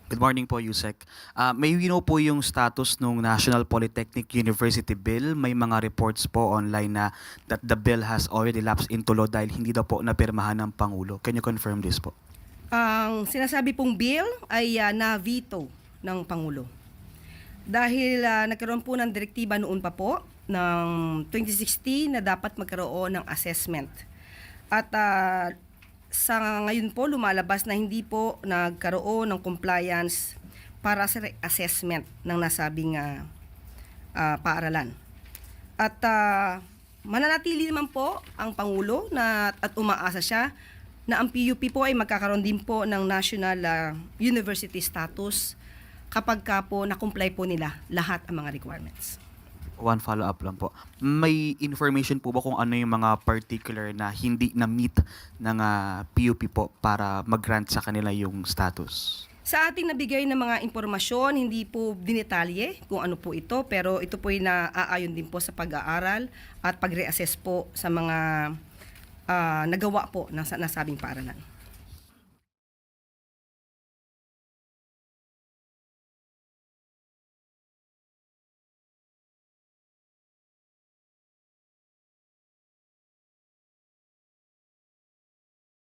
Good morning po, Yusek. May we know po yung status ng National Polytechnic University Bill. May mga reports po online na that the bill has already lapsed into law dahil hindi daw po napirmahan ng Pangulo. Can you confirm this po? Ang sinasabi pong bill ay na-veto ng Pangulo. Dahil nagkaroon po ng direktiba noon pa po ng 2016 na dapat magkaroon ng assessment. At sa ngayon po lumalabas na hindi po nagkaroon ng compliance para sa assessment ng nasabing paaralan. At mananatili naman po ang Pangulo at umaasa siya na ang PUP po ay magkakaroon din po ng national university status kapag ka po na-comply po nila lahat ang mga requirements. One follow-up lang po. May information po ba kung ano yung mga particular na hindi na-meet ng PUP po para mag-grant sa kanila yung status? Sa ating nabigay na mga impormasyon, hindi po dinetalye kung ano po ito, pero ito po ay naaayon din po sa pag-aaral at pag-reassess po sa mga nagawa po ng nasabing paaralan.